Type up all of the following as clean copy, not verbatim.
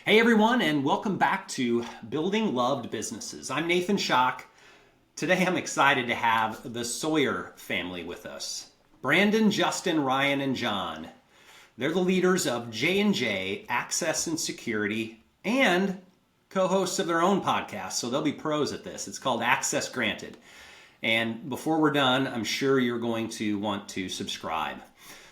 Hey everyone, and welcome back to Building Loved Businesses. I'm Nathan Schock. Today I'm excited to have the Sawyer family with us. Brandon, Justin, Ryan, and John. They're the leaders of J&J Access and Security and co-hosts of their own podcast, so they'll be pros at this. It's called Access Granted. And before we're done, I'm sure you're going to want to subscribe.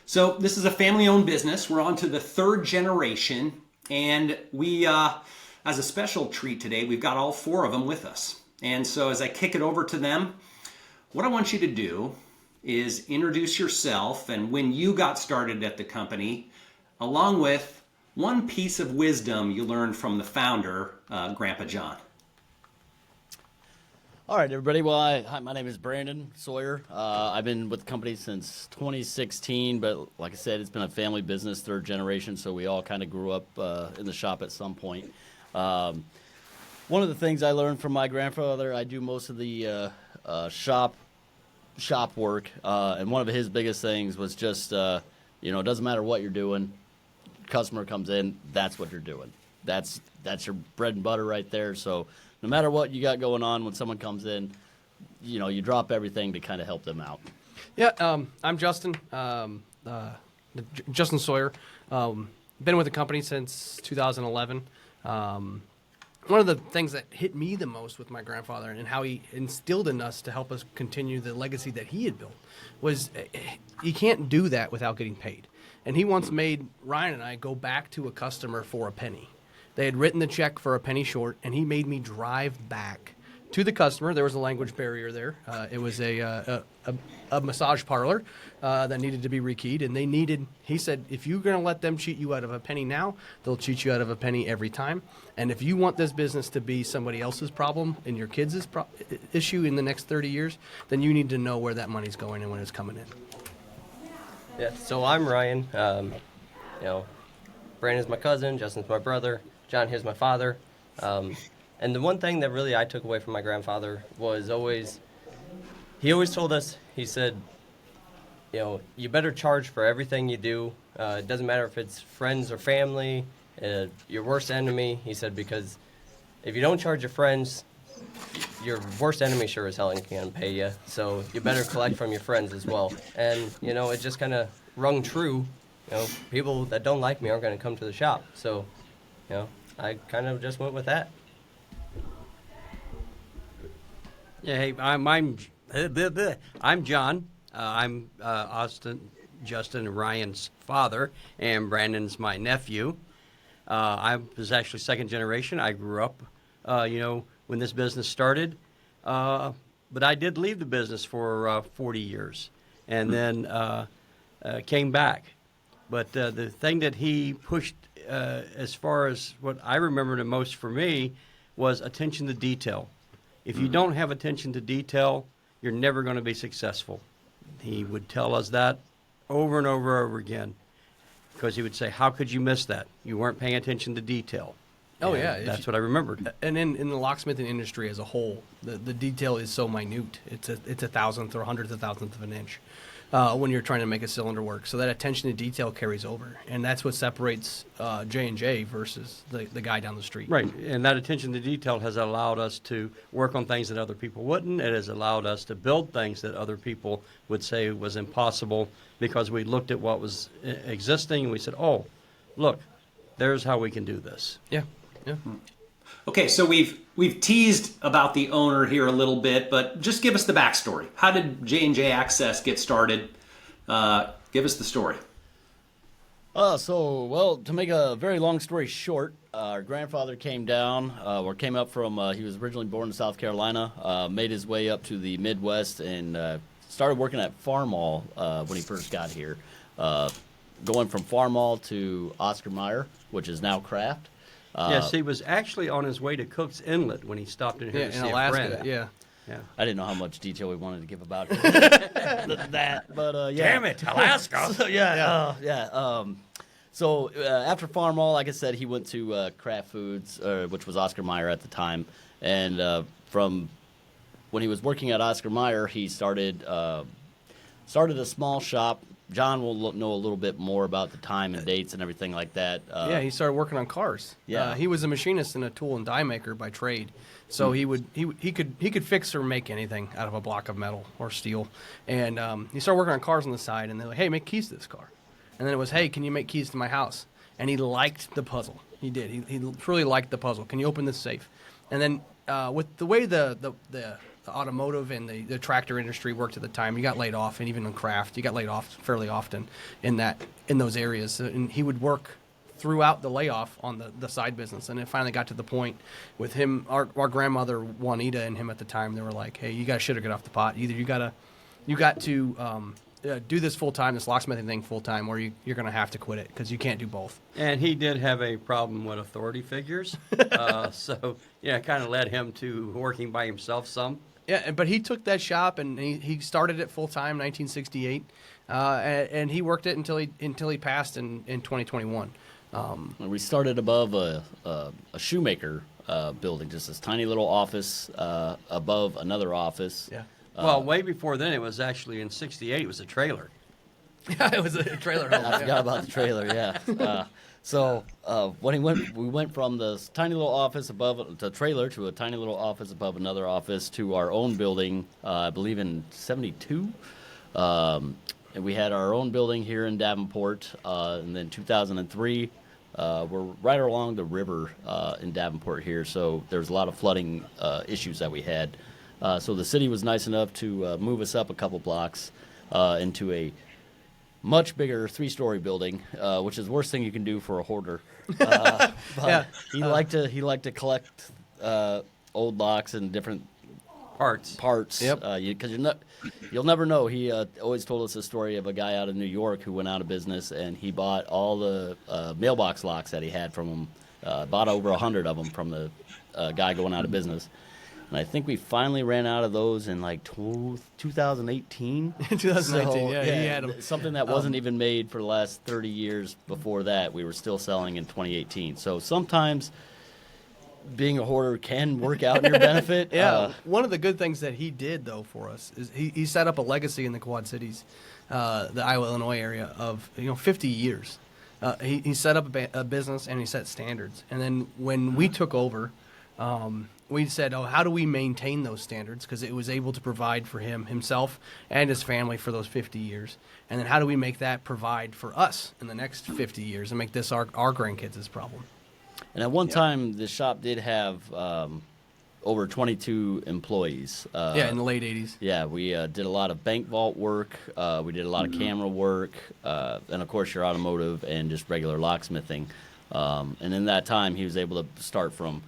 So this is a family-owned business. We're on to the third generation. And we, as a special treat today, we've got all four of them with us. And so as I kick it over to them, what I want you to do is introduce yourself and when you got started at the company, along with one piece of wisdom you learned from the founder, Grandpa John. All right, everybody. Well, hi, my name is Brandon Sawyer. I've been with the company since 2016, but like I said, it's been a family business, third generation, so we all kind of grew up in the shop at some point. One of the things I learned from my grandfather, I do most of the shop work, and one of his biggest things was just, it doesn't matter what you're doing. Customer comes in, that's what you're doing. That's your bread and butter right there, so no matter what you got going on, when someone comes in, you drop everything to kind of help them out. Yeah, I'm Justin, Justin Sawyer. Been with the company since 2011. One of the things that hit me the most with my grandfather and how he instilled in us to help us continue the legacy that he had built was you can't do that without getting paid. And he once made Ryan and I go back to a customer for a penny. They had written the check for a penny short, and he made me drive back to the customer. There was a language barrier there. It was a massage parlor that needed to be rekeyed, and he said, if you're going to let them cheat you out of a penny now, they'll cheat you out of a penny every time. And if you want this business to be somebody else's problem and your kids' issue in the next 30 years, then you need to know where that money's going and when it's coming in. Yeah, so I'm Ryan. Brandon's my cousin, Justin's my brother. John here's my father. And the one thing that really I took away from my grandfather was he always told us, he said, you better charge for everything you do. It doesn't matter if it's friends or family, your worst enemy. He said, because if you don't charge your friends, your worst enemy sure as hell ain't gonna pay you. So you better collect from your friends as well. And, it just kind of rung true. People that don't like me aren't going to come to the shop. So, I kind of just went with that. Yeah, hey, I'm John. I'm Justin and Ryan's father, and Brandon's my nephew. I was actually second generation. I grew up, when this business started, but I did leave the business for 40 years, and then came back. But the thing that he pushed as far as what I remember the most for me was attention to detail. If you don't have attention to detail, you're never going to be successful. He would tell us that over and over and over again because he would say, how could you miss that? You weren't paying attention to detail. Oh, and yeah. That's what I remembered. And in the locksmithing industry as a whole, the detail is so minute. It's a thousandth or hundredth of thousandth of an inch. When you're trying to make a cylinder work. So that attention to detail carries over. And that's what separates J&J versus the guy down the street. Right. And that attention to detail has allowed us to work on things that other people wouldn't. It has allowed us to build things that other people would say was impossible because we looked at what was existing and we said, oh, look, there's how we can do this. Yeah. Yeah. Okay, so we've teased about the owner here a little bit, but just give us the backstory. How did J&J Access get started? Give us the story. To make a very long story short, our grandfather came up from, he was originally born in South Carolina, made his way up to the Midwest and started working at Farmall when he first got here. Going from Farmall to Oscar Mayer, which is now Kraft. Yes, he was actually on his way to Cook's Inlet when he stopped in here to see Alaska, a friend. Yeah. I didn't know how much detail we wanted to give about that, but yeah. Damn it, Alaska! So after Farmall, like I said, he went to Kraft Foods, which was Oscar Mayer at the time, and from when he was working at Oscar Mayer, he started a small shop John will know a little bit more about the time and dates and everything like that. Yeah, he started working on cars. Yeah. He was a machinist and a tool and die maker by trade, so he could fix or make anything out of a block of metal or steel. And he started working on cars on the side, and they're like, "Hey, make keys to this car." And then it was, "Hey, can you make keys to my house?" And he liked the puzzle. He did. He truly liked the puzzle. Can you open this safe? And then with the way the automotive and the tractor industry worked at the time, he got laid off, and even in craft, he got laid off fairly often in those areas. And he would work throughout the layoff on the side business. And it finally got to the point with him, our grandmother Juanita and him at the time, they were like, "Hey, you guys should get off the pot. Either you got to do this full time, this locksmithing thing full time, or you're going to have to quit it because you can't do both." And he did have a problem with authority figures, so yeah, it kind of led him to working by himself some. Yeah, but he took that shop and he started it full time, 1968, and he worked it until he passed in 2021. We started above a shoemaker building, just this tiny little office above another office. Yeah. Well, way before then, it was actually in '68. It was a trailer. Yeah, it was a trailer home. I forgot about the trailer, yeah. So when we went from this tiny little office above the trailer to a tiny little office above another office to our own building, I believe in '72. And we had our own building here in Davenport. And then 2003, we're right along the river in Davenport here. So there's a lot of flooding issues that we had. So the city was nice enough to move us up a couple blocks into a much bigger 3-story building, which is the worst thing you can do for a hoarder. But Yeah. he liked to collect old locks and different parts. Yep. Because you'll never know. He always told us a story of a guy out of New York who went out of business, and he bought all the mailbox locks that he had from him. Bought over 100 of them from the guy going out of business. And I think we finally ran out of those in like 2018. 2019, So, yeah, he had 'em. Something that wasn't even made for the last 30 years before that, we were still selling in 2018. So sometimes being a hoarder can work out in your benefit. Yeah, one of the good things that he did, though, for us is he set up a legacy in the Quad Cities, the Iowa, Illinois area of 50 years. He set up a business and he set standards. And then when we took over, we said, how do we maintain those standards? Because it was able to provide for himself and his family for those 50 years. And then how do we make that provide for us in the next 50 years and make this our grandkids' problem? And at one time, the shop did have over 22 employees. In the late 80s. Yeah, we did a lot of bank vault work. We did a lot of camera work. And, of course, your automotive and just regular locksmithing. And in that time, he was able to start from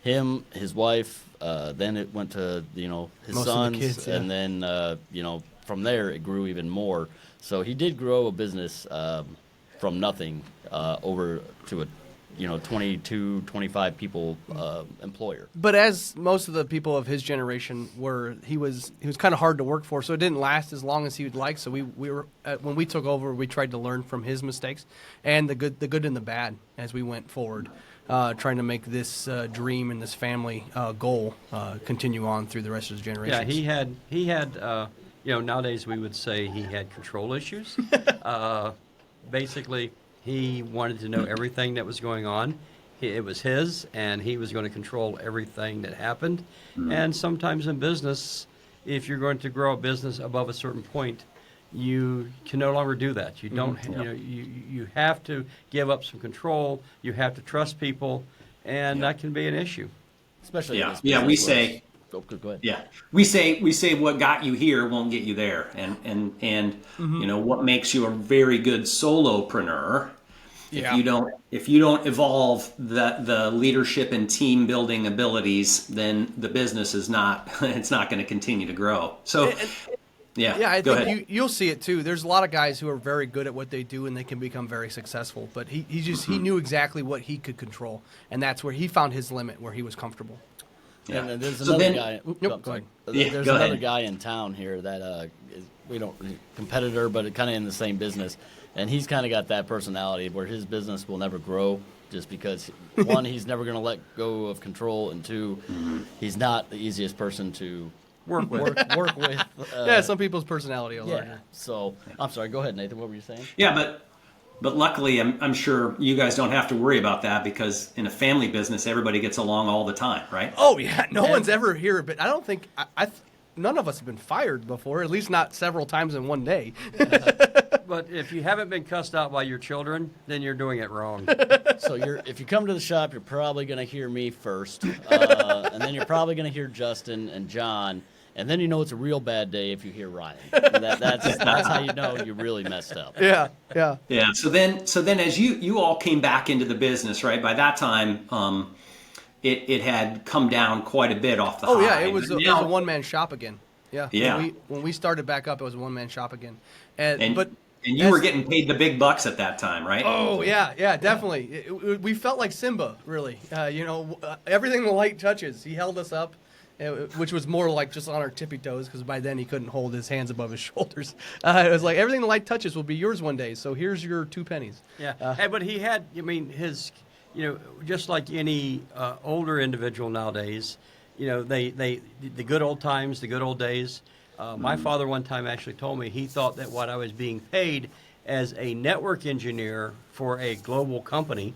him, his wife, then it went to, his Most sons. of the kids, yeah. And then, from there, it grew even more. So he did grow a business from nothing over to a 22, 25 people employer. But as most of the people of his generation were, he was kind of hard to work for, so it didn't last as long as he would like. So we were when we took over, we tried to learn from his mistakes and the good and the bad as we went forward, trying to make this dream and this family goal continue on through the rest of his generations. Yeah, he had nowadays we would say he had control issues. Basically, he wanted to know everything that was going on. It was his, and he was going to control everything that happened. Mm-hmm. And sometimes in business, if you're going to grow a business above a certain point, you can no longer do that. You don't, you have to give up some control. You have to trust people, and that can be an issue. Especially in this we business say. Go ahead. Yeah, we say what got you here won't get you there, and what makes you a very good solopreneur. Yeah. If you don't evolve the leadership and team building abilities, then the business is not it's not going to continue to grow. So. I go think ahead. you'll see it too. There's a lot of guys who are very good at what they do and they can become very successful. But he knew exactly what he could control, and that's where he found his limit, where he was comfortable. Yeah. And there's another guy. Go ahead. There's another guy in town here that is competitor, but kind of in the same business, and he's kind of got that personality where his business will never grow, just because one, he's never going to let go of control, and two, he's not the easiest person to Work with. work with. Yeah, some people's personality are Yeah. larger. So I'm sorry. Go ahead, Nathan. What were you saying? Yeah, but luckily, I'm sure you guys don't have to worry about that because in a family business, everybody gets along all the time, right? Oh yeah, no one's ever here, but I don't think none of us have been fired before, at least not several times in one day. But if you haven't been cussed out by your children, then you're doing it wrong. So if you come to the shop, you're probably going to hear me first, and then you're probably going to hear Justin and John, and then you know it's a real bad day if you hear Ryan. That's how you know you really messed up. Yeah. Yeah. So then, as you all came back into the business, right? By that time, it had come down quite a bit off the Oh high. yeah, it was a one-man shop again. Yeah. Yeah. When we started back up, it was a one-man shop again. And you were getting paid the big bucks at that time, right? Oh yeah, definitely. We felt like Simba, really. Everything the light touches, he held us up, which was more like just on our tippy toes, because by then he couldn't hold his hands above his shoulders. It was like everything the light touches will be yours one day. So here's your 2 pennies. Yeah. Hey, but he had, just like any older individual nowadays, the good old times, the good old days. My father one time actually told me he thought that what I was being paid as a network engineer for a global company,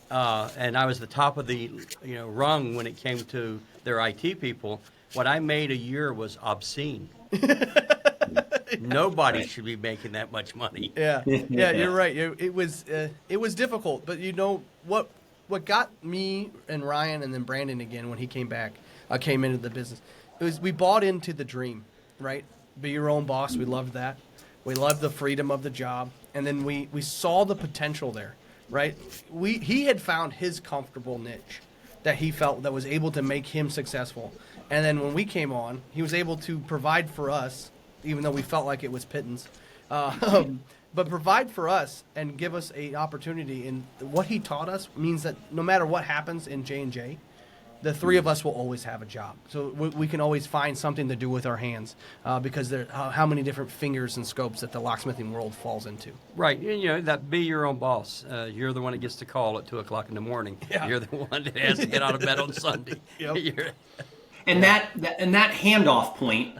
and I was the top of the rung when it came to their IT people. What I made a year was obscene. Nobody should be making that much money. Yeah, you're right. It was difficult, but what got me and Ryan and then Brandon again when he came into the business, it was we bought into the dream, right? Be your own boss. We loved that. We loved the freedom of the job, and then we saw the potential there, right? He had found his comfortable niche that he felt that was able to make him successful, and then when we came on, he was able to provide for us, even though we felt like it was pittance. But provide for us and give us an opportunity. And what he taught us means that no matter what happens in J&J, the 3 of us will always have a job. So we can always find something to do with our hands because there how many different fingers and scopes that the locksmithing world falls into. Right. That be your own boss. You're the one that gets to call at 2 o'clock in the morning. Yeah. You're the one that has to get out of bed on Sunday. Yep. And that handoff point,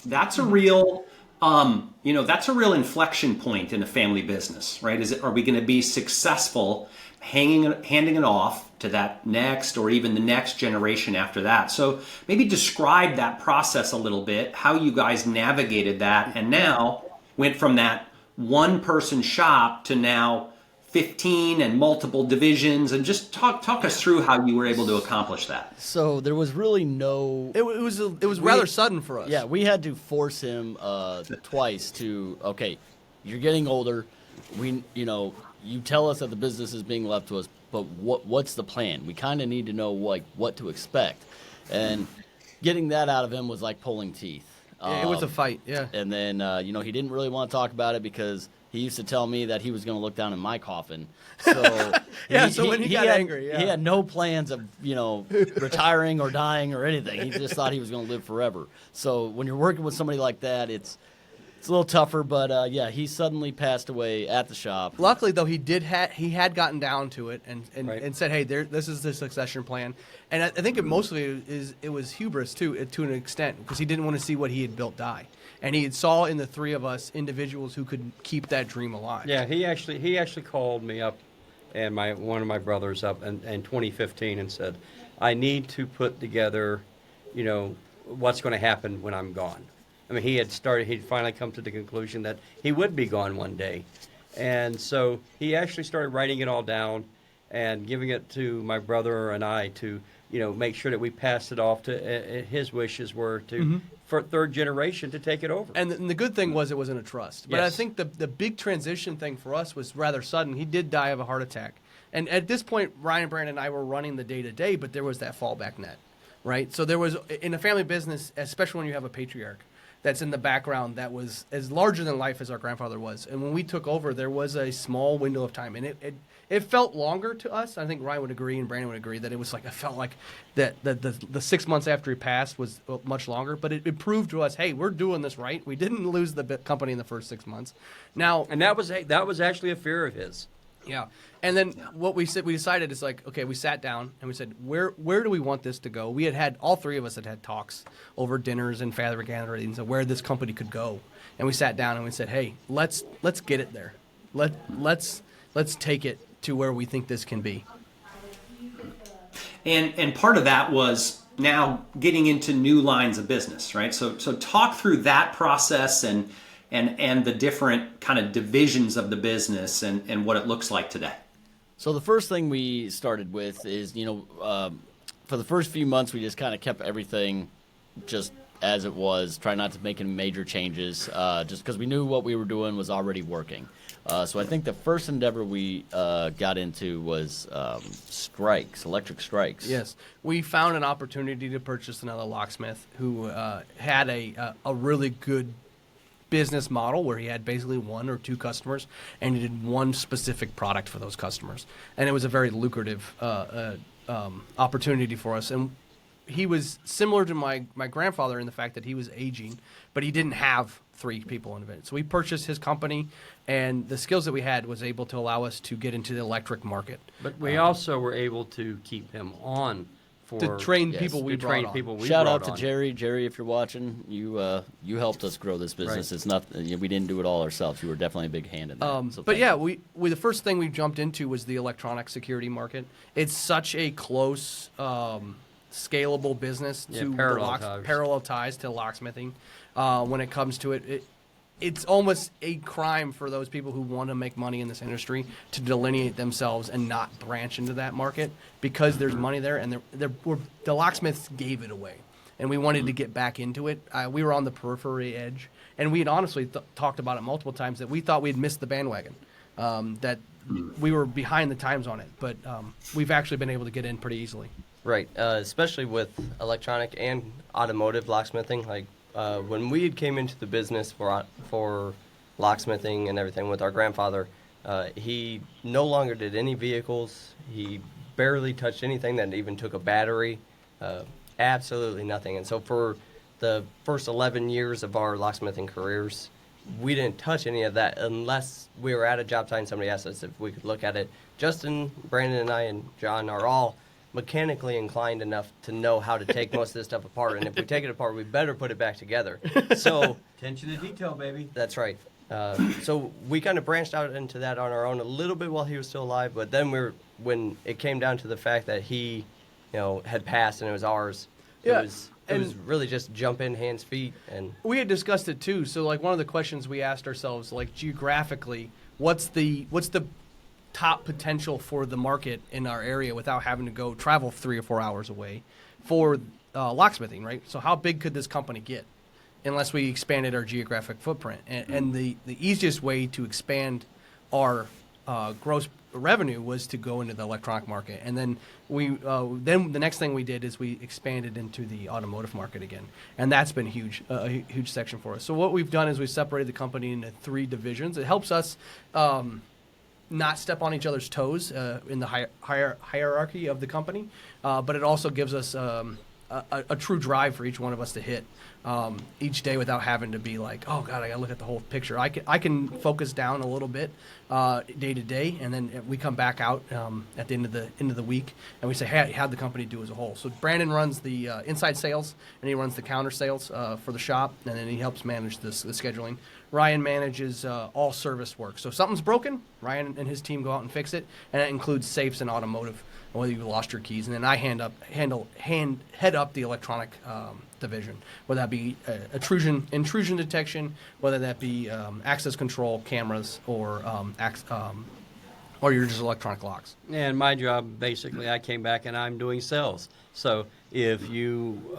that's a real that's a real inflection point in a family business, right? Are we going to be successful handing it off to that next or even the next generation after that? So maybe describe that process a little bit, how you guys navigated that and now went from that one person shop to now 15 and multiple divisions, and just talk us through how you were able to accomplish that. So there was really no. It was rather sudden for us. Yeah, we had to force him twice to. Okay, you're getting older. You tell us that the business is being left to us, but what's the plan? We kind of need to know what to expect, and getting that out of him was like pulling teeth. It was a fight. Yeah. And then he didn't really want to talk about it because he used to tell me that he was going to look down in my coffin. So so when he got angry, he had no plans of retiring or dying or anything. He just thought he was going to live forever. So when you're working with somebody like that, it's a little tougher. But he suddenly passed away at the shop. Luckily, though, he had gotten down to it and Right. and said, hey, this is the succession plan. And I think it mostly it was hubris too, to an extent, because he didn't want to see what he had built die. And he saw in the 3 of us individuals who could keep that dream alive. Yeah, he actually called me up and one of my brothers up in 2015 and said, I need to put together, what's going to happen when I'm gone. I mean, he'd finally come to the conclusion that he would be gone one day. And so he actually started writing it all down and giving it to my brother and I to, make sure that we passed it off to, his wishes were to, for 3rd generation to take it over. And the good thing was it wasn't a trust. But I Yes. think the big transition thing for us was rather sudden. He did die of a heart attack. And at this point, Ryan, Brandon, and I were running the day-to-day, but there was that fallback net, right? So there was, in a family business, especially when you have a patriarch that's in the background that was as larger than life as our grandfather was. And when we took over, there was a small window of time. And it felt longer to us. I think Ryan would agree and Brandon would agree that it felt like that the 6 months after he passed was much longer. But it proved to us, hey, we're doing this right. We didn't lose the company in the first 6 months. Now, And that was actually a fear of his. Yeah. And then what we decided is like, okay, we sat down and we said, where do we want this to go? We had all three of us had talks over dinners and family gatherings of where this company could go. And we sat down and we said, hey, let's get it there. Let's take it to where we think this can be. And part of that was now getting into new lines of business, right? So talk through that process and the different kind of divisions of the business and what it looks like today. So the first thing we started with is, for the first few months, we just kind of kept everything just as it was, try not to make any major changes, just because we knew what we were doing was already working. So I think the first endeavor we got into was electric strikes. Yes. We found an opportunity to purchase another locksmith who had a really good business model where he had basically one or two customers and he did one specific product for those customers. And it was a very lucrative opportunity for us. And he was similar to my grandfather in the fact that he was aging, but he didn't have three people in it. So we purchased his company, and the skills that we had was able to allow us to get into the electric market. But we also were able to keep him on to train people we brought on. Shout out to Jerry. Jerry, if you're watching, you helped us grow this business. Right. It's not we didn't do it all ourselves. You were definitely a big hand in that. But yeah, we the first thing we jumped into was the electronic security market. It's such a close, scalable business to parallel ties to locksmithing. When it comes to it, it's almost a crime for those people who want to make money in this industry to delineate themselves and not branch into that market because there's money there, and the locksmiths gave it away, and we wanted to get back into it. We were on the periphery edge, and we had honestly talked about it multiple times that we thought we had missed the bandwagon, that we were behind the times on it, but we've actually been able to get in pretty easily. Right, especially with electronic and automotive locksmithing, like when we came into the business for locksmithing and everything with our grandfather, he no longer did any vehicles. He barely touched anything that even took a battery, absolutely nothing. And so for the first 11 years of our locksmithing careers, we didn't touch any of that unless we were at a job site and somebody asked us if we could look at it. Justin, Brandon, and I, and John are all mechanically inclined enough to know how to take most of this stuff apart, and if we take it apart, we better put it back together. So attention to detail, baby. That's right. So we kind of branched out into that on our own a little bit while he was still alive, but then when it came down to the fact that he, had passed and it was ours, it was really just jump in, hands, feet, and we had discussed it too. So like one of the questions we asked ourselves, like geographically, what's the top potential for the market in our area without having to go travel 3 or 4 hours away for locksmithing, right? So how big could this company get unless we expanded our geographic footprint? And the easiest way to expand our gross revenue was to go into the electronic market. And then then the next thing we did is we expanded into the automotive market again. And that's been a huge section for us. So what we've done is we separated the company into 3 divisions. It helps us not step on each other's toes in the hierarchy of the company, but it also gives us a true drive for each one of us to hit each day without having to be like, oh God, I got to look at the whole picture. I can focus down a little bit day to day, and then we come back out at the end of the week, and we say, hey, how'd the company do as a whole? So Brandon runs the inside sales, and he runs the counter sales for the shop, and then he helps manage the scheduling. Ryan manages all service work. So if something's broken, Ryan and his team go out and fix it, and that includes safes and automotive, whether you lost your keys. And then I head up the electronic division, whether that be intrusion detection, whether that be access control cameras, or you're just electronic locks. And my job, basically, I came back and I'm doing sales. So if you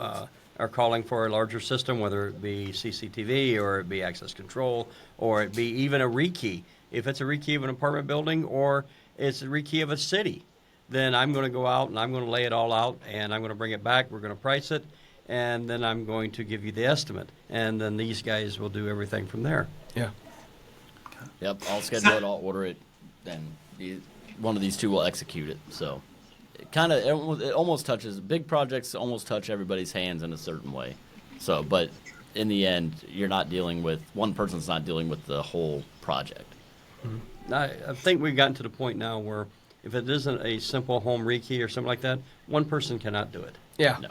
are calling for a larger system, whether it be CCTV or it be access control or it be even a rekey. If it's a rekey of an apartment building or it's a rekey of a city, then I'm going to go out and I'm going to lay it all out and I'm going to bring it back. We're going to price it, and then I'm going to give you the estimate. And then these guys will do everything from there. Yeah. Yep, I'll schedule it, I'll order it, and one of these two will execute it. So it almost touches, big projects almost touch everybody's hands in a certain way. So, but in the end, you're not dealing with, one person's not dealing with the whole project. Mm-hmm. I think we've gotten to the point now where if it isn't a simple home rekey or something like that, one person cannot do it. Yeah. No.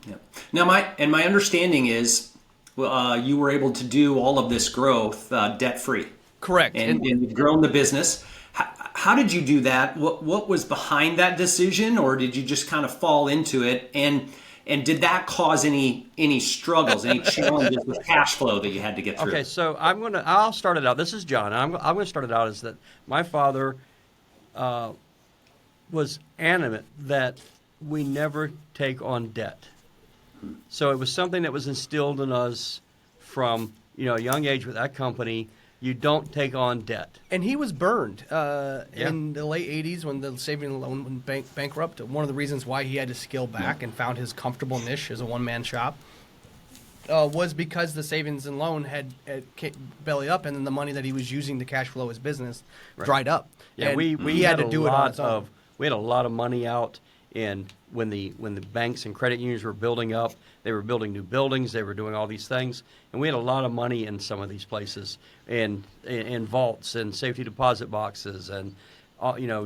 Yeah. Now, my understanding is, you were able to do all of this growth debt free. Correct. And you've grown the business. How did you do that? What was behind that decision, or did you just kind of fall into it? And did that cause any struggles, any challenges with cash flow that you had to get through? Okay, so I'll start it out. This is John. I'm going to start it out as that my father was adamant that we never take on debt. So it was something that was instilled in us from a young age with that company. You don't take on debt. And he was burned in the late 80s when the savings and loan went bankrupt. One of the reasons why he had to scale back and found his comfortable niche as a one-man shop was because the savings and loan had belly up, and then the money that he was using to cash flow his business dried up. Yeah, and we had to do it on his own. We had a lot of money out in when the banks and credit unions were building up. They were building new buildings. They were doing all these things, and we had a lot of money in some of these places, in vaults and safety deposit boxes, and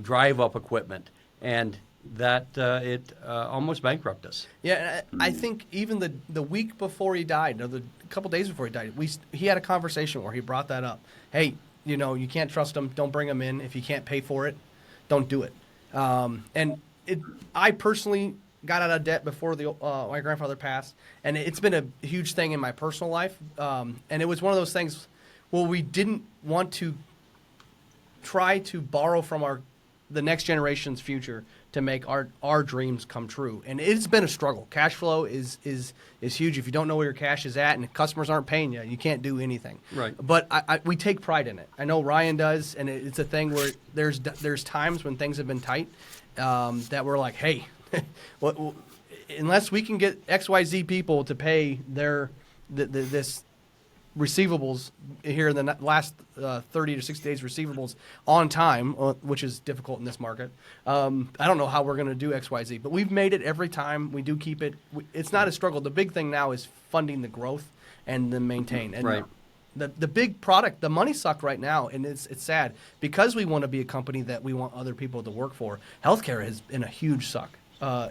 drive-up equipment, and that it almost bankrupted us. Yeah, and I think even the week before he died, or the couple days before he died, he had a conversation where he brought that up. Hey, you can't trust him. Don't bring him in. If you can't pay for it, don't do it. I personally got out of debt before my grandfather passed, and it's been a huge thing in my personal life. And it was one of those things where we didn't want to try to borrow from the next generation's future to make our dreams come true. And it's been a struggle. Cash flow is huge. If you don't know where your cash is at and customers aren't paying you, you can't do anything. Right. But we take pride in it. I know Ryan does, and it's a thing where there's times when things have been tight that we're like, hey, unless we can get XYZ people to pay this receivables here in the last 30 to 60 days receivables on time, which is difficult in this market. I don't know how we're going to do XYZ, but we've made it every time. We do keep it. It's not a struggle. The big thing now is funding the growth and then maintain. And right. The big product, the money suck right now, and it's sad because we want to be a company that we want other people to work for. Healthcare has been a huge suck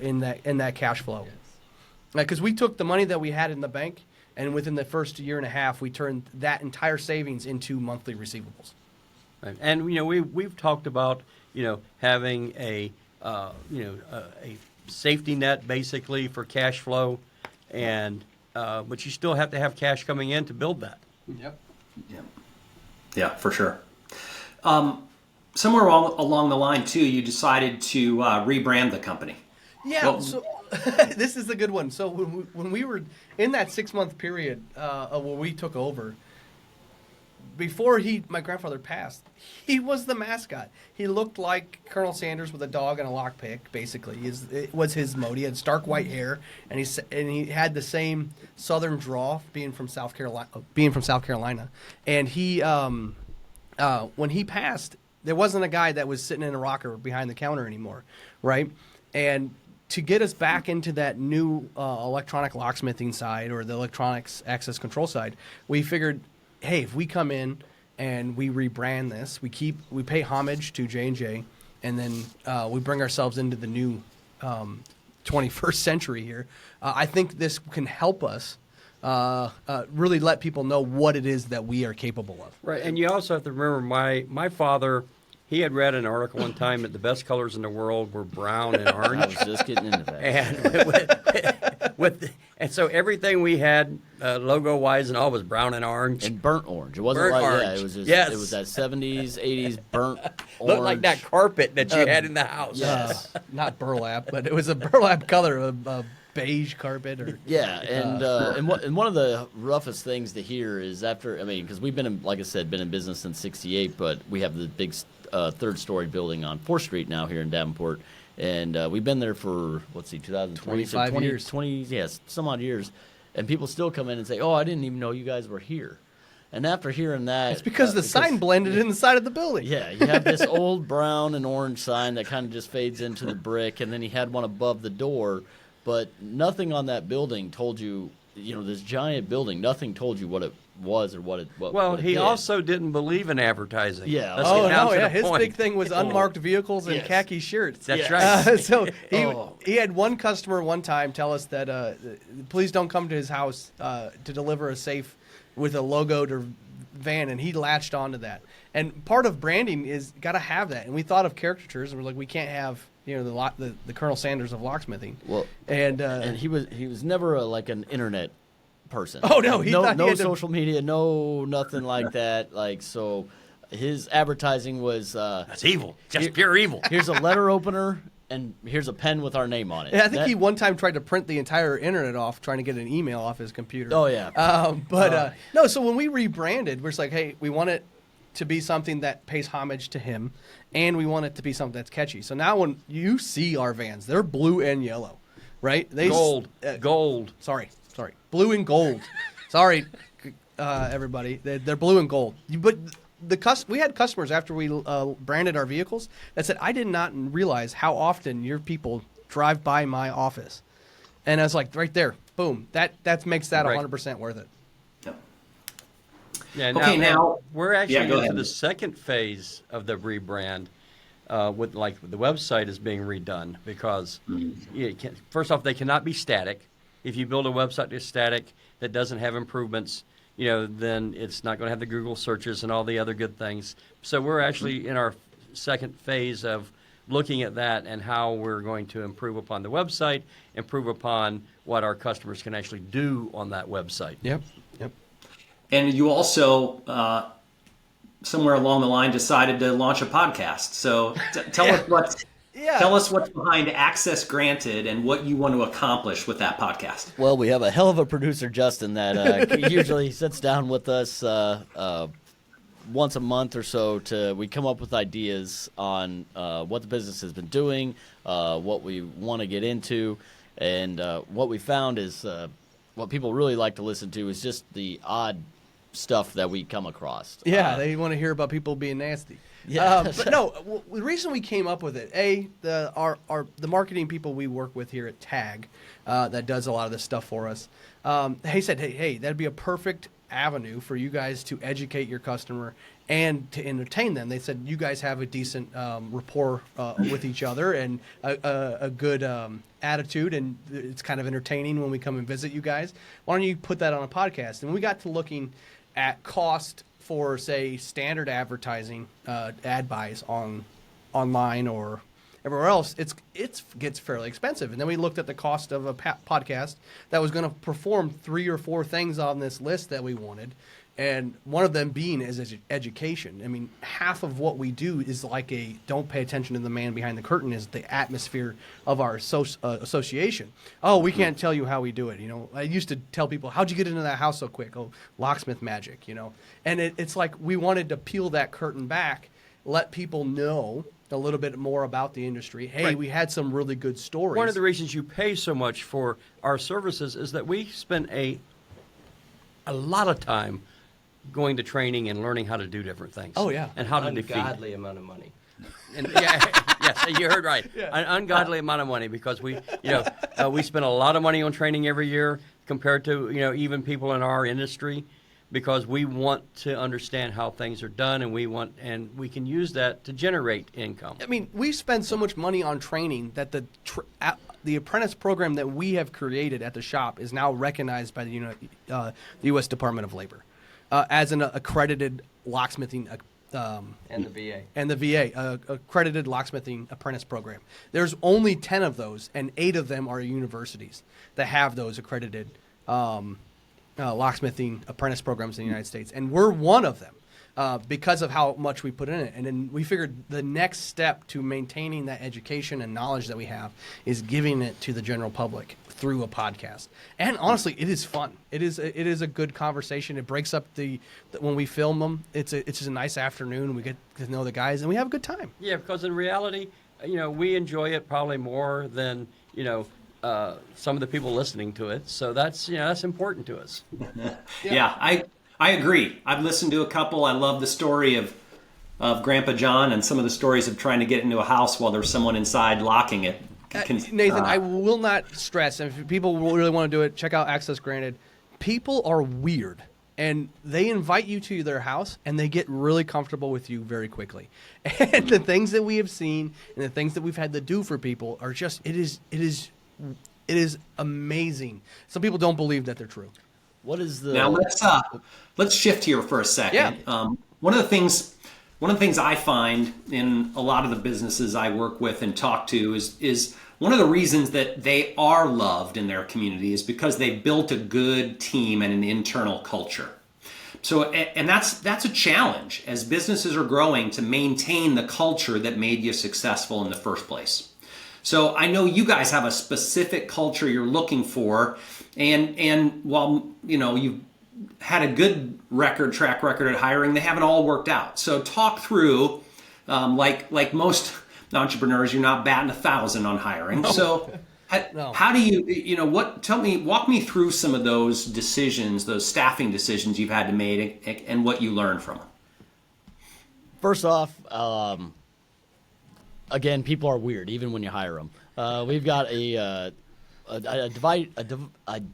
in that cash flow. Because we took the money that we had in the bank, and within the first year and a half, we turned that entire savings into monthly receivables. Right. And we've talked about having a safety net basically for cash flow, and but you still have to have cash coming in to build that. Yep. Yeah, for sure. Somewhere along the line too, you decided to rebrand the company. Yeah. Well, so this is a good one. So when we were in that 6-month period where we took over, before my grandfather passed, he was the mascot. He looked like Colonel Sanders with a dog and a lockpick. Basically, it was his mode. He had stark white hair, and he had the same Southern drawl, being from South Carolina. And he, when he passed, there wasn't a guy that was sitting in a rocker behind the counter anymore, right? And to get us back into that new electronic locksmithing side, or the electronics access control side, we figured, hey, if we come in and we rebrand this, we pay homage to J&J, and then we bring ourselves into the new 21st century here, I think this can help us really let people know what it is that we are capable of. Right, and you also have to remember my father. He had read an article one time that the best colors in the world were brown and orange. I was just getting into that. And so everything we had, logo-wise and all, was brown and orange. And burnt orange. It wasn't Burnt like, orange. yeah, it was just, Yes. it was that 70s, 80s burnt orange. Looked like that carpet that you had in the house. Yes. Not burlap, but it was a burlap color, a beige carpet. Or Yeah, and one of the roughest things to hear is because we've been in business since '68, but we have the big third-story building on 4th Street now here in Davenport, and we've been there for 2020, 25 years. 20, yes, some odd years, and people still come in and say, "Oh, I didn't even know you guys were here." And after hearing that, it's because the sign blended in the side of the building. Yeah, you have this old brown and orange sign that kind of just fades into the brick, and then he had one above the door. But nothing on that building told you, this giant building, nothing told you what it was or what it. Well, what it he did. also didn't believe in advertising. Yeah. Let's Oh get down no, to yeah. the His point. big thing was unmarked vehicles and Yes. khaki shirts. That's Yes. right. So Oh. he had one customer one time tell us that please don't come to his house to deliver a safe with a logoed or van, and he latched onto that. And part of branding is got to have that. And we thought of caricatures, and we're like, we can't have the Colonel Sanders of locksmithing. Well, And he was never like an internet person. Oh, no, he no thought he no had to- social media, no nothing like that. Like so, his advertising was That's evil. Just pure evil. here's a letter opener and here's a pen with our name on it. yeah, I think That- he one time tried to print the entire internet off, trying to get an email off his computer. Oh yeah. No, so when we rebranded, we're just like, hey, we want it to be something that pays homage to him, and we want it to be something that's catchy. So now when you see our vans, they're blue and yellow, right? Gold. Gold. Sorry, blue and gold. Sorry, everybody, they're blue and gold. But we had customers after we branded our vehicles that said, I did not realize how often your people drive by my office. And I was like, right there, boom, that makes that Right. 100% worth it. Yep. Yeah, Okay, now- we're actually Yeah, go into ahead. the second phase of the rebrand. With the website is being redone because first off, they cannot be static. If you build a website that's static that doesn't have improvements, then it's not going to have the Google searches and all the other good things. So we're actually in our second phase of looking at that and how we're going to improve upon the website, improve upon what our customers can actually do on that website. Yep. And you also, somewhere along the line, decided to launch a podcast. So tell us what's behind Access Granted and what you want to accomplish with that podcast. Well, we have a hell of a producer, Justin, that usually sits down with us once a month or so we come up with ideas on what the business has been doing, what we want to get into, and what we found is what people really like to listen to is just the odd stuff that we come across. Yeah, they want to hear about people being nasty. Yeah. But no, the reason we came up with it, the marketing people we work with here at Tag, that does a lot of this stuff for us, they said, hey, that'd be a perfect avenue for you guys to educate your customer and to entertain them. They said you guys have a decent rapport with each other and a good attitude, and it's kind of entertaining when we come and visit you guys. Why don't you put that on a podcast? And we got to looking at cost for, say, standard advertising ad buys online or everywhere else. It gets fairly expensive. And then we looked at the cost of a podcast that was going to perform 3 or 4 things on this list that we wanted, and one of them being is education. I mean, half of what we do is like don't pay attention to the man behind the curtain is the atmosphere of our association. Oh, we can't tell you how we do it. I used to tell people, how'd you get into that house so quick? Oh, locksmith magic, And it's like we wanted to peel that curtain back, let people know a little bit more about the industry. Hey, Right. we had some really good stories. One of the reasons you pay so much for our services is that we spend a lot of time going to training and learning how to do different things. Oh, yeah. And how to defeat. Ungodly amount of money. And, yes, you heard right. An ungodly amount of money because we spend a lot of money on training every year compared to even people in our industry, because we want to understand how things are done, and we can use that to generate income. I mean, we spend so much money on training that the apprentice program that we have created at the shop is now recognized by the U.S. Department of Labor as an accredited locksmithing And the VA. and the VA accredited locksmithing apprentice program. There's only 10 of those, and 8 of them are universities that have those accredited locksmithing apprentice programs in the United States, and we're one of them because of how much we put in it. And then we figured the next step to maintaining that education and knowledge that we have is giving it to the general public through a podcast. And honestly, it is fun. It is a good conversation. It breaks up when we film them. It's just a nice afternoon. We get to know the guys, and we have a good time. Yeah, because in reality, we enjoy it probably more than some of the people listening to it. So that's important to us. Yeah, I agree. I've listened to a couple. I love the story of Grandpa John and some of the stories of trying to get into a house while there's someone inside locking it. Nathan, I will not stress, and if people really want to do it, check out Access Granted. People are weird, And they invite you to their house, and they get really comfortable with you very quickly. And the things that we have seen and the things that we've had to do for people are just it is amazing. Some people don't believe that they're true. What is the Now let's shift here for a second. Yeah. One of the things I find in a lot of the businesses I work with and talk to is one of the reasons that they are loved in their community is because they've built a good team and an internal culture. So, and that's a challenge as businesses are growing to maintain the culture that made you successful in the first place. So I know you guys have a specific culture you're looking for, and while you've had a good track record at hiring, they haven't all worked out. So talk through, like most entrepreneurs, you're not batting 1,000 on hiring. No. So how do you walk me through some of those decisions, those staffing decisions you've had to make and what you learned from them? First off, again, people are weird, even when you hire them. We've got a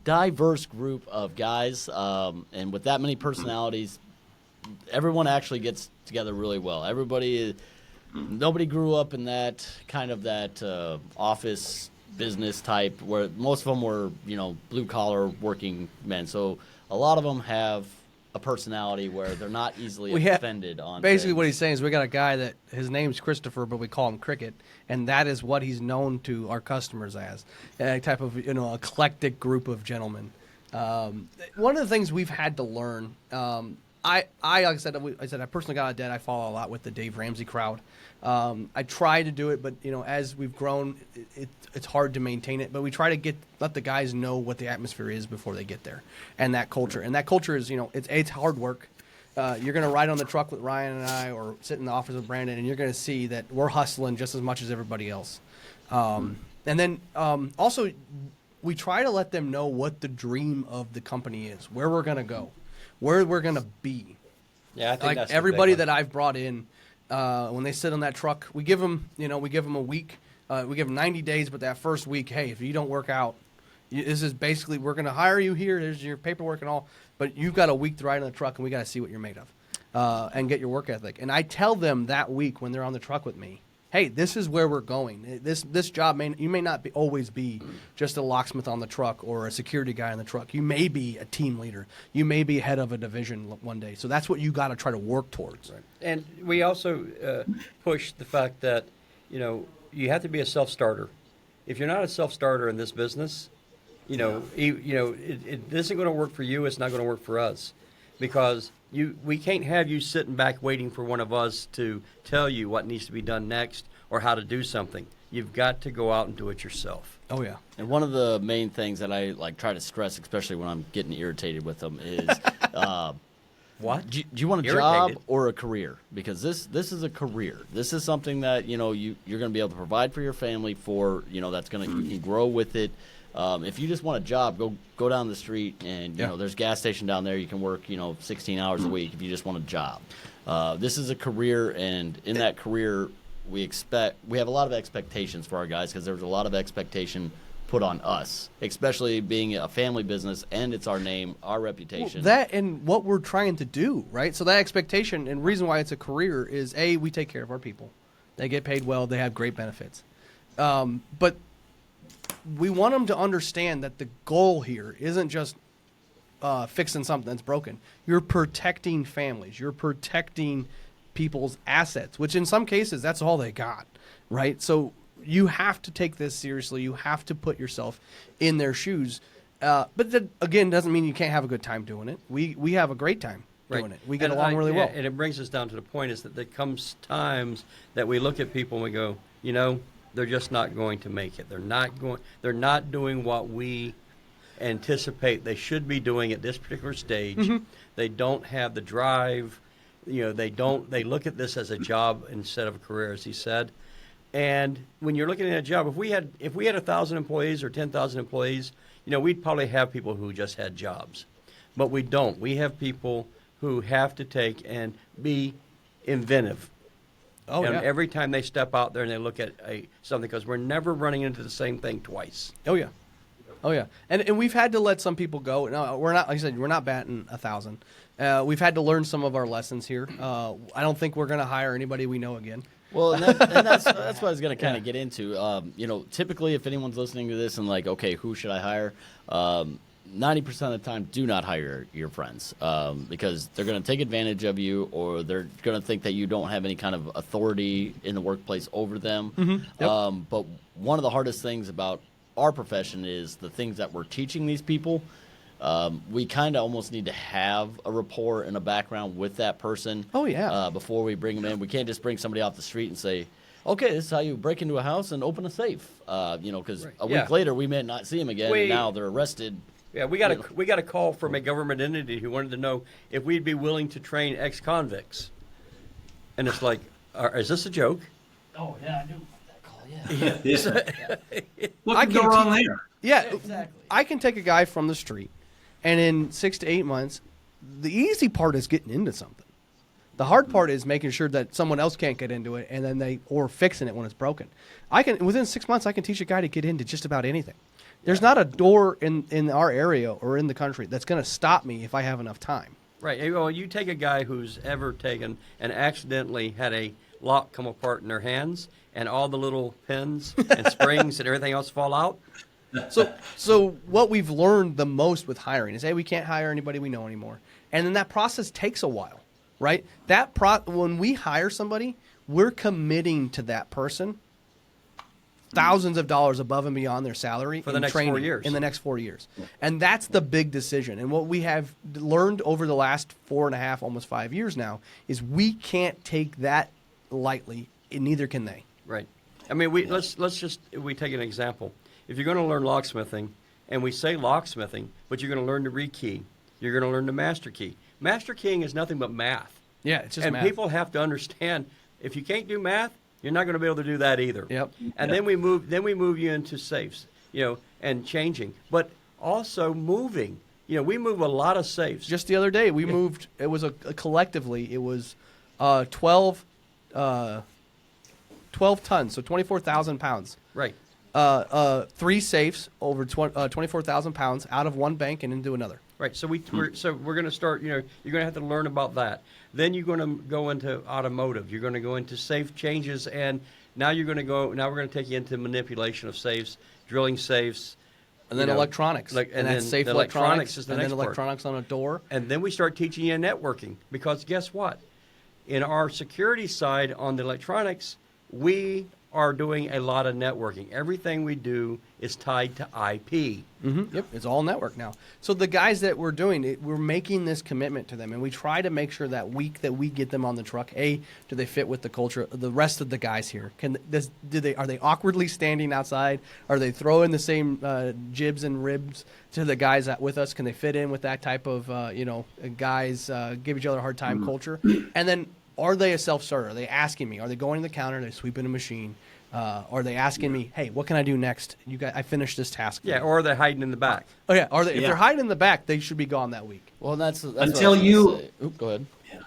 diverse group of guys, and with that many personalities, everyone actually gets together really well. Nobody grew up in that kind of office business type where most of them were, blue collar working men. So a lot of them have a personality where they're not easily offended on basically things. What he's saying is we got a guy that his name's Christopher, but we call him Cricket, and that is what he's known to our customers as a type of eclectic group of gentlemen. One of the things we've had to learn, like I said, I personally got out of debt. I follow a lot with the Dave Ramsey crowd. I try to do it, but as we've grown, it's hard to maintain it. But we try to let the guys know what the atmosphere is before they get there, and that culture. And that culture is, it's hard work. You're going to ride on the truck with Ryan and I, or sit in the office with Brandon, and you're going to see that we're hustling just as much as everybody else. And then also, we try to let them know what the dream of the company is, where we're going to go, where we're going to be. Yeah, I think like that's the everybody big one. that I've brought in, when they sit on that truck, we give them a week. We give them 90 days, but that first week, hey, if you don't work out, this is basically, we're going to hire you here. There's your paperwork and all, but you've got a week to ride on the truck, and we got to see what you're made of, and get your work ethic. And I tell them that week when they're on the truck with me, hey, this is where we're going. This job you may not always be just a locksmith on the truck or a security guy on the truck. You may be a team leader. You may be head of a division one day. So that's what you got to try to work towards. Right. And we also push the fact that, you have to be a self-starter. If you're not a self-starter in this business, it isn't going to work for you. It's not going to work for us, because we can't have you sitting back waiting for one of us to tell you what needs to be done next or how to do something. You've got to go out and do it yourself. Oh, yeah. And one of the main things that I try to stress, especially when I'm getting irritated with them, is What? do you want a Irritated? job or a career? Because this is a career. This is something that you're going to be able to provide for your family. That's going to you can grow with it. If you just want a job, go down the street and there's a gas station down there. You can work 16 hours a week if you just want a job. This is a career, and in that career, we have a lot of expectations for our guys, because there's a lot of expectation put on us, especially being a family business, and it's our name, our reputation. That and what we're trying to do, right? So that expectation and reason why it's a career is, A, we take care of our people. They get paid well. They have great benefits. But we want them to understand that the goal here isn't just fixing something that's broken. You're protecting families. You're protecting people's assets, which in some cases, that's all they got, right? So you have to take this seriously. You have to put yourself in their shoes. But that, again, doesn't mean you can't have a good time doing it. We have a great time doing it. We get along really well. And it brings us down to the point is that there comes times that we look at people and we go, they're just not going to make it. They're not doing what we anticipate they should be doing at this particular stage. Mm-hmm. They don't have the drive. They look at this as a job instead of a career, as he said. And when you're looking at a job, if we had 1,000 employees or 10,000 employees, we'd probably have people who just had jobs. But we don't. We have people who have to take and be inventive. Oh, and yeah. every time they step out there and they look at something, because we're never running into the same thing twice. Oh, yeah. Oh yeah, and we've had to let some people go. No, we're not. Like I said, we're not batting 1,000. We've had to learn some of our lessons here. I don't think we're going to hire anybody we know again. Well, and that's what I was going to kind of get into. Typically, if anyone's listening to this and like, okay, who should I hire? 90% of the time, do not hire your friends because they're going to take advantage of you, or they're going to think that you don't have any kind of authority in the workplace over them. Yep. But one of the hardest things about our profession is the things that we're teaching these people. We kind of almost need to have a rapport and a background with that person. Oh, yeah. Before we bring them in, we can't just bring somebody off the street and say, "Okay, this is how you break into a house and open a safe." Because a week later we may not see them again, and now they're arrested. Yeah, we got a call from a government entity who wanted to know if we'd be willing to train ex-convicts, and it's like, is this a joke? Oh yeah, I knew that call. Yeah. What could go wrong there? Yeah, exactly. I can take a guy from the street, and in 6 to 8 months, the easy part is getting into something. The hard part is making sure that someone else can't get into it, and then or fixing it when it's broken. Within 6 months, I can teach a guy to get into just about anything. There's not a door in our area or in the country that's going to stop me if I have enough time. Right. Well, you take a guy who's ever taken and accidentally had a lock come apart in their hands, and all the little pins and springs and everything else fall out. So what we've learned the most with hiring is, hey, we can't hire anybody we know anymore, and then that process takes a while, right? When we hire somebody, we're committing to that person thousands of dollars above and beyond their salary for the next 4 years. In the next 4 years. And that's the big decision. And what we have learned over the last 4.5, almost 5 years now, is we can't take that lightly, and neither can they. Right. I mean, let's take an example. If you're going to learn locksmithing, and we say locksmithing, but you're going to learn the rekey, you're going to learn the master key. Master keying is nothing but math. Yeah, it's just and math. People have to understand, if you can't do math, you're not going to be able to do that either. Yep. And then we move you into safes, and changing, but also moving. We move a lot of safes. Just the other day, we moved. It was collectively, it was 12 tons, so 24,000 pounds. Right. 3 safes over 24,000 pounds out of one bank and into another. Right. So we're going to start. You're going to have to learn about that. Then you're going to go into automotive. You're going to go into safe changes, and now we're going to take you into manipulation of safes, drilling safes, and then electronics. And that's then safe electronics is the and next then part. electronics on a door. And then we start teaching you networking, because guess what? In our security side on the electronics, we are doing a lot of networking. Everything we do is tied to IP. Mm-hmm. Yep, it's all network now. So the guys that we're doing it, we're making this commitment to them, and we try to make sure that week that we get them on the truck, do they fit with the culture? The rest of the guys here, are they awkwardly standing outside? Are they throwing the same jibs and ribs to the guys with us? Can they fit in with that type of guys give each other a hard time culture? And then, are they a self-starter? Are they asking me? Are they going to the counter? Are they sweeping a machine? Are they asking me, hey, what can I do next? I finished this task. Yeah, or are they hiding in the back? Oh, yeah. If they're hiding in the back, they should be gone that week. Well, that's until you. Go ahead. Yeah.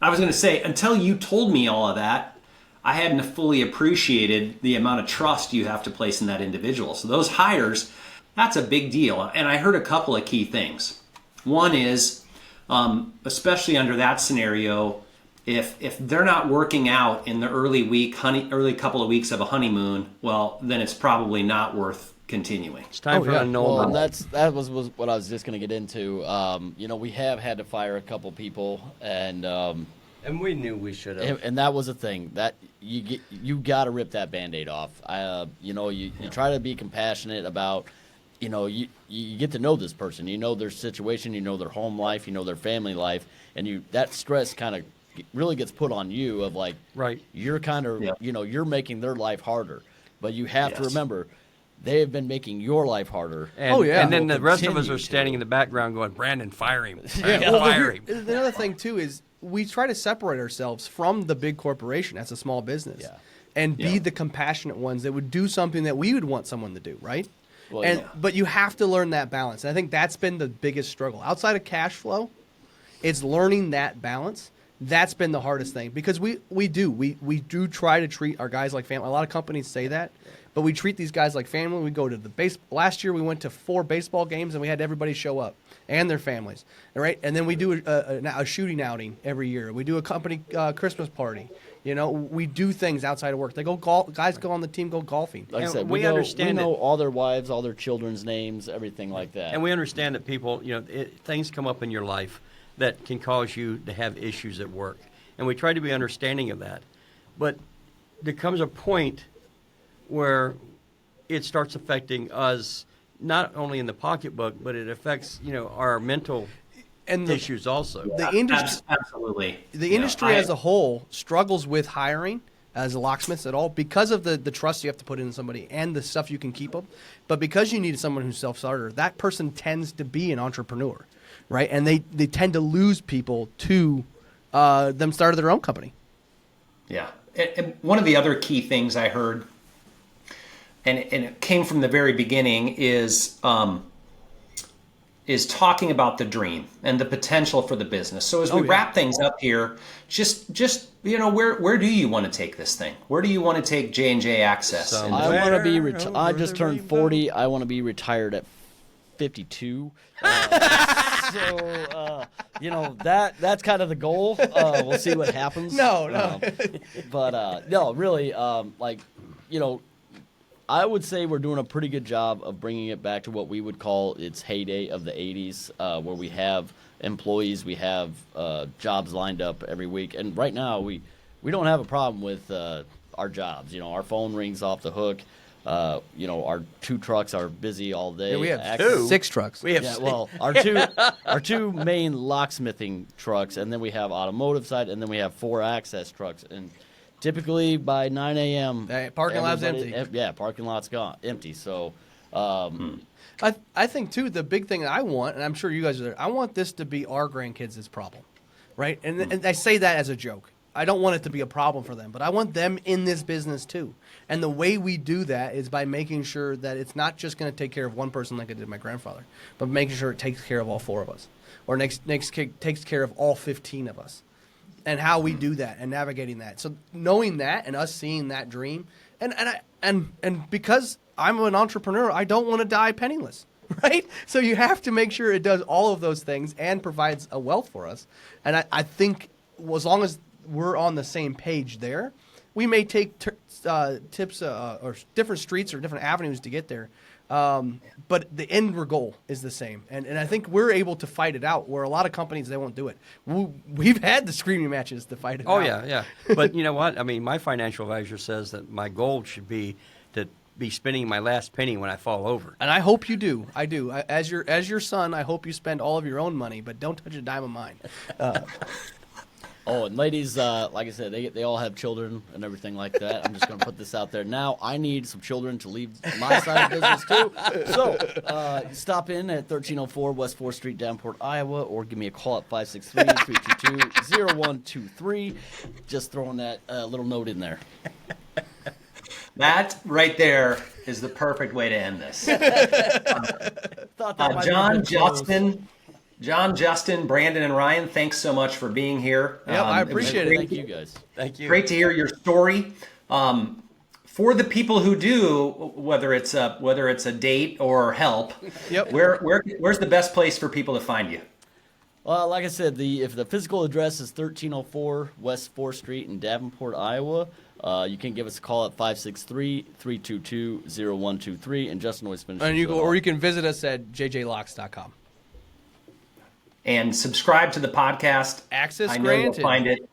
I was going to say, until you told me all of that, I hadn't fully appreciated the amount of trust you have to place in that individual. So those hires, that's a big deal. And I heard a couple of key things. One is, especially under that scenario, if they're not working out in the early couple of weeks of a honeymoon, well, then it's probably not worth continuing. It's time for annulment. Well, that was what I was just going to get into. We have had to fire a couple people, and we knew we should have. And that was the thing that you got to rip that Band-Aid off. You try to be compassionate about. You get to know this person. You know their situation. You know their home life. You know their family life, and that stress kind of really gets put on you of like, right, you're kind of, you're making their life harder, but you have to remember they have been making your life harder. And, and then the rest of us are standing in the background going, Brandon, fire him. Fire him. The other thing too is we try to separate ourselves from the big corporation as a small business and be the compassionate ones that would do something that we would want someone to do, right? Well, but you have to learn that balance. And I think that's been the biggest struggle. Outside of cash flow, it's learning that balance. That's been the hardest thing, because we do try to treat our guys like family. A lot of companies say that, but we treat these guys like family. We go to the last year we went to 4 baseball games, and we had everybody show up and their families, all right? And then we do a shooting outing every year. We do a company Christmas party. You know, we do things outside of work. They go guys go on the team, go golfing. Like I And said, we understand we know it. all their wives, all their children's names, everything like that. And we understand that people, things come up in your life that can cause you to have issues at work. And we try to be understanding of that. But there comes a point where it starts affecting us, not only in the pocketbook, but it affects, our mental And issues also. the industry, Absolutely. the industry as a whole struggles with hiring as a locksmith at all because of the trust you have to put in somebody and the stuff you can keep them. But because you need someone who's self-starter, that person tends to be an entrepreneur, right? And they tend to lose people to them starting their own company. Yeah. And one of the other key things I heard, and it came from the very beginning, is talking about the dream and the potential for the business. So as we wrap things up here, just where do you want to take this thing? Where do you want to take J&J Access? I want to be. I just turned 40. I want to be retired at 52. That's kind of the goal. We'll see what happens. No. No, really, I would say we're doing a pretty good job of bringing it back to what we would call its heyday of the 80s, where we have employees, we have jobs lined up every week. And right now, we don't have a problem with our jobs. Our phone rings off the hook. Our 2 trucks are busy all day. Yeah, we have Access- 6 trucks. We have our two main locksmithing trucks, and then we have automotive side, and then we have 4 access trucks. And typically by 9 a.m., Parking lot's everybody- empty. Yeah, parking lot's empty. So, I think too the big thing that I want, and I'm sure you guys are there, I want this to be our grandkids' problem, right? And I say that as a joke. I don't want it to be a problem for them, but I want them in this business too. And the way we do that is by making sure that it's not just going to take care of one person like it did my grandfather, but making sure it takes care of all 4 of us, or takes care of all 15 of us, and how we do that and navigating that. So knowing that and us seeing that dream, and because I'm an entrepreneur, I don't want to die penniless. Right? So you have to make sure it does all of those things and provides a wealth for us. And I think as long as we're on the same page there, we may take tips or different streets or different avenues to get there. But the end goal is the same. And I think we're able to fight it out where a lot of companies, they won't do it. We've had the screaming matches to fight it out. Oh, yeah. But you know what? I mean, my financial advisor says that my goal should be to be spending my last penny when I fall over. And I hope you do. I do. As your son, I hope you spend all of your own money, but don't touch a dime of mine. and ladies, like I said, they all have children and everything like that. I'm just going to put this out there. Now, I need some children to leave my side of business, too. So, stop in at 1304 West 4th Street, Davenport, Iowa, or give me a call at 563-322-0123. Just throwing that little note in there. That right there is the perfect way to end this. John, Justin, Brandon, and Ryan, thanks so much for being here. Yep, I appreciate it. Thank you, guys. Thank you. Great to hear your story. For the people who do, whether it's a date or help, Yep. where's the best place for people to find you? Well, like I said, if the physical address is 1304 West 4th Street in Davenport, Iowa, you can give us a call at 563-322-0123, and Justin always finishes. And you can visit us at jjlocks.com. And subscribe to the podcast. Access I know granted. You'll find it.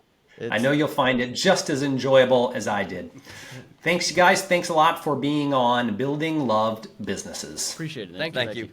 I know you'll find it just as enjoyable as I did. Thanks, you guys. Thanks a lot for being on Building Loved Businesses. Appreciate it. Thank you. Thank you.